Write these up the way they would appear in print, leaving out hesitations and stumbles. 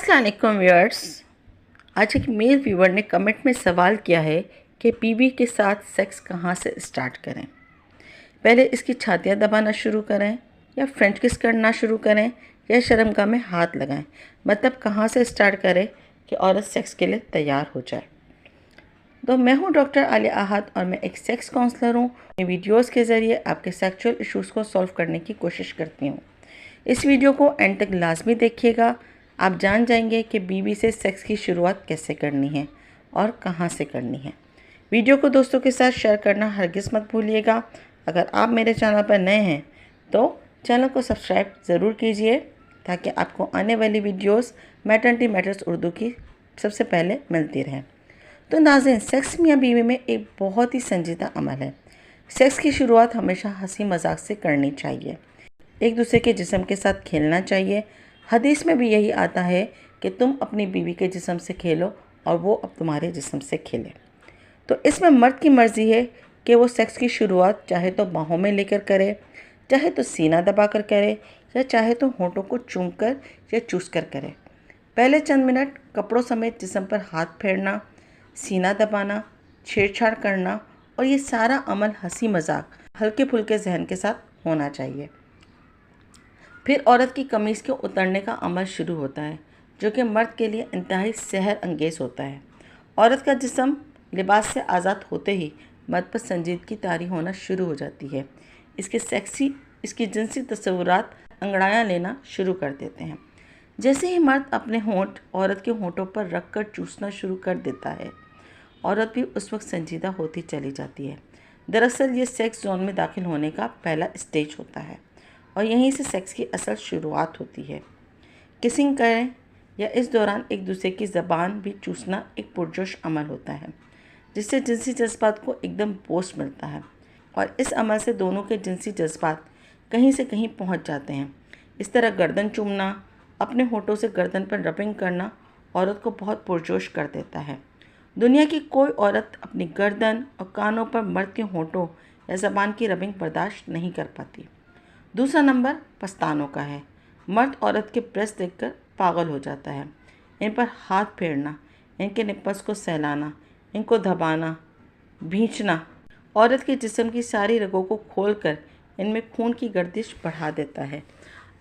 अस्सलाम वालेकुम व्यूअर्स। आज एक मेल व्यूअर ने कमेंट में सवाल किया है कि बीवी के साथ सेक्स कहाँ से स्टार्ट करें। पहले इसकी छातियाँ दबाना शुरू करें या फ्रेंच किस करना शुरू करें या शर्मगाह में हाथ लगाएं। मतलब कहाँ से स्टार्ट करें कि औरत सेक्स के लिए तैयार हो जाए। तो मैं हूँ डॉक्टर आलिया आहद और मैं एक सेक्स काउंसलर हूँ। मैं वीडियोज़ के ज़रिए आपके सेक्सुअल इश्यूज़ को सॉल्व करने की कोशिश करती हूँ। इस वीडियो को एंड तक लाजमी देखिएगा। आप जान जाएंगे कि बीवी से सेक्स की शुरुआत कैसे करनी है और कहाँ से करनी है। वीडियो को दोस्तों के साथ शेयर करना हरगिज़ मत भूलिएगा। अगर आप मेरे चैनल पर नए हैं तो चैनल को सब्सक्राइब ज़रूर कीजिए ताकि आपको आने वाली वीडियोस मैटरनिटी मैटर्स उर्दू की सबसे पहले मिलती रहें। तो नाज़रीन, सेक्स मियाँ बीवी में एक बहुत ही संजीदा अमल है। सेक्स की शुरुआत हमेशा हंसी मजाक से करनी चाहिए। एक दूसरे के जिस्म के साथ खेलना चाहिए। हदीस में भी यही आता है कि तुम अपनी बीवी के जिस्म से खेलो और वो अब तुम्हारे जिस्म से खेले। तो इसमें मर्द की मर्ज़ी है कि वो सेक्स की शुरुआत चाहे तो बाहों में लेकर करे, चाहे तो सीना दबाकर करे या चाहे तो होंठों को चूम कर या चूस कर करे। पहले चंद मिनट कपड़ों समेत जिस्म पर हाथ फेरना, सीना दबाना, छेड़छाड़ करना और ये सारा अमल हंसी मजाक हल्के फुल्के जहन के साथ होना चाहिए। फिर औरत की कमीज़ के उतरने का अमल शुरू होता है, जो कि मर्द के लिए इंतहाई सहर अंगेज़ होता है। औरत का जिस्म लिबास से आज़ाद होते ही मर्द पर संजीदगी तारी होना शुरू हो जाती है। इसकी जिनसी तस्वुरात अंगड़ाइयाँ लेना शुरू कर देते हैं। जैसे ही मर्द अपने होंठ औरत के होंठों पर रख कर चूसना शुरू कर देता है, औरत भी उस वक्त संजीदा होती चली जाती है। दरअसल ये सेक्स जोन में दाखिल होने का पहला स्टेज होता है और यहीं से सेक्स की असल शुरुआत होती है। किसिंग करें या इस दौरान एक दूसरे की ज़बान भी चूसना एक पुरजोश अमल होता है, जिससे जिनसी जज्बात को एकदम बूस्ट मिलता है और इस अमल से दोनों के जिनसी जज्बात कहीं से कहीं पहुंच जाते हैं। इस तरह गर्दन चूमना, अपने होठों से गर्दन पर रबिंग करना औरत को बहुत पुरजोश कर देता है। दुनिया की कोई औरत अपनी गर्दन और कानों पर मर्द के होठों या ज़बान की रबिंग बर्दाश्त नहीं कर पाती। दूसरा नंबर पस्तानों का है। मर्द औरत के ब्रेस्ट देखकर पागल हो जाता है। इन पर हाथ फेरना, इनके निप्पल्स को सहलाना, इनको दबाना, भींचना औरत के जिस्म की सारी रगों को खोलकर इनमें खून की गर्दिश बढ़ा देता है।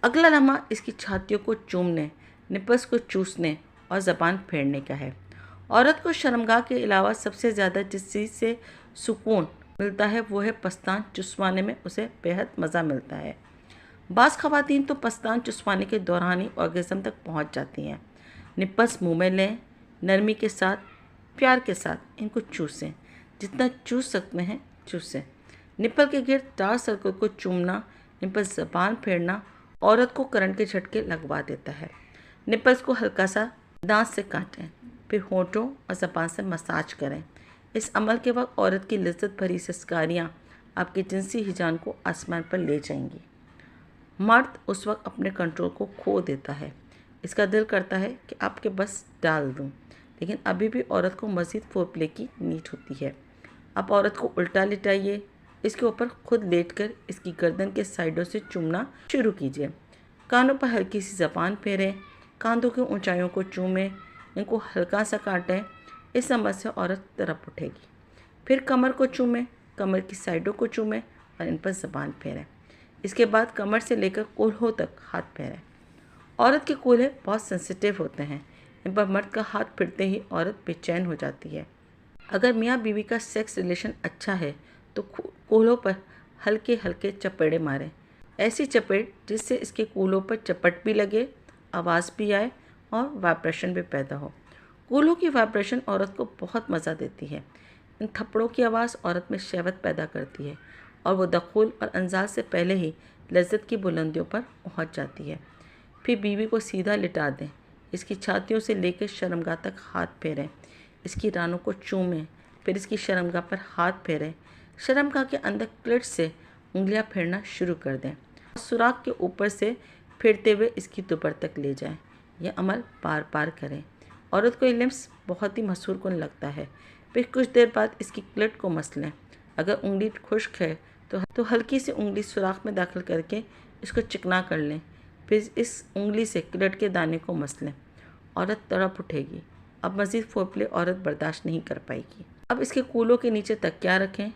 अगला लम्हा इसकी छातियों को चूमने, निप्पल्स को चूसने और ज़बान फेरने का है। औरत को शर्मगाह के अलावा सबसे ज़्यादा जिस चीज़ से सुकून मिलता है वो है पस्तान चुसवाने में उसे बेहद मज़ा मिलता है। बाज़ ख़वातीन तो पस्तान चुसवाने के दौरान ही ऑर्गेज़म तक पहुंच जाती हैं। निप्पल्स मुंह में लें, नरमी के साथ, प्यार के साथ इनको चूसें, जितना चूस सकते हैं चूसें। निप्पल के गिर्द डार्क सर्कल को चूमना, इन पर ज़बान फेरना औरत को करंट के झटके लगवा देता है। निप्पल्स को हल्का सा दांत से काटें, फिर होंठों और ज़बान से मसाज करें। इस अमल के वक्त औरत की लज्जत भरी सिसकारियाँ आपके जिनसी हिजान को आसमान पर ले जाएंगी। मर्द उस वक्त अपने कंट्रोल को खो देता है। इसका दिल करता है कि आपके बस डाल दूं, लेकिन अभी भी औरत को मज़ीद फोरप्ले की नीड होती है। आप औरत को उल्टा लिटाइए, इसके ऊपर खुद लेटकर इसकी गर्दन के साइडों से चूमना शुरू कीजिए। कानों पर हल्की सी ज़बान फेरें, कांधों की ऊंचाइयों को चूमें, इनको हल्का सा काटें। इस अमल से औरत तरफ उठेगी। फिर कमर को चूमें, कमर की साइडों को चूमें और इन पर ज़बान फेरें। इसके बाद कमर से लेकर कूल्हों तक हाथ फेरें। औरत के कूल्हे बहुत सेंसिटिव होते हैं। इन पर मर्द का हाथ फिरते ही औरत बेचैन हो जाती है। अगर मियाँ बीवी का सेक्स रिलेशन अच्छा है तो कूल्हों पर हल्के हल्के चपेड़े मारें। ऐसी चपेट जिससे इसके कूल्हों पर चपट भी लगे, आवाज़ भी आए और वाइब्रेशन भी पैदा हो। कूल्हों की वाइब्रेशन औरत को बहुत मज़ा देती है। इन थप्पड़ों की आवाज़ औरत में शहवत पैदा करती है और वो दखूल और अंजाज से पहले ही लज्जत की बुलंदियों पर पहुंच जाती है। फिर बीवी को सीधा लिटा दें, इसकी छातियों से लेकर शर्मगाह तक हाथ फेरें, इसकी रानों को चूमें, फिर इसकी शर्मगाह पर हाथ फेरें। शर्मगाह के अंदर क्लिट से उंगलियां फेरना शुरू कर दें। सुराख के ऊपर से फेरते हुए इसकी दुबर तक ले जाएं। यह अमल बार बार करें। औरत को ये लिम्स बहुत ही मसूर कुन लगता है। फिर कुछ देर बाद इसकी क्लिट को मस लें। अगर उंगली खुश्क है तो हल्की सी उंगली सुराख में दाखिल करके इसको चिकना कर लें। फिर इस उंगली से क्लिट के दाने को मस लें। औरत तड़प उठेगी। अब मज़ीद फोरप्ले औरत बर्दाश्त नहीं कर पाएगी। अब इसके कूलों के नीचे तकिया रखें,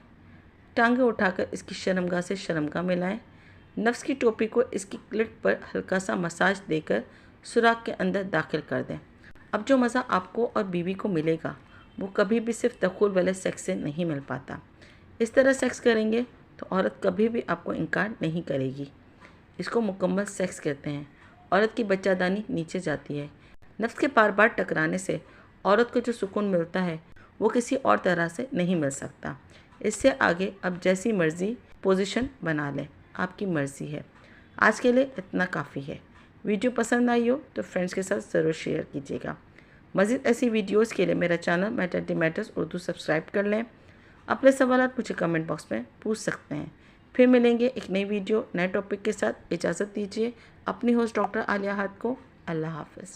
टांगें उठाकर इसकी शर्मगाह से शर्मगाह मिलाएं। नफ्स की टोपी को इसकी क्लिट पर हल्का सा मसाज देकर सुराख के अंदर दाखिल कर दें। अब जो मज़ा आपको और बीवी को मिलेगा वो कभी भी सिर्फ दखूल वाले सेक्स से नहीं मिल पाता। इस तरह सेक्स करेंगे तो औरत कभी भी आपको इनकार नहीं करेगी। इसको मुकम्मल सेक्स कहते हैं। औरत की बच्चादानी नीचे जाती है। नफ्स के बार बार टकराने से औरत को जो सुकून मिलता है वो किसी और तरह से नहीं मिल सकता। इससे आगे अब जैसी मर्ज़ी पोजीशन बना लें, आपकी मर्ज़ी है। आज के लिए इतना काफ़ी है। वीडियो पसंद आई हो तो फ्रेंड्स के साथ ज़रूर शेयर कीजिएगा। मज़ीद ऐसी वीडियोज़ के लिए मेरा channel maternity matters Urdu subscribe कर लें। अपने सवालात मुझे कमेंट बॉक्स में पूछ सकते हैं। फिर मिलेंगे एक नई वीडियो नए टॉपिक के साथ। इजाज़त दीजिए अपनी होस्ट डॉक्टर आलिया हयात को। अल्लाह हाफ़िज़।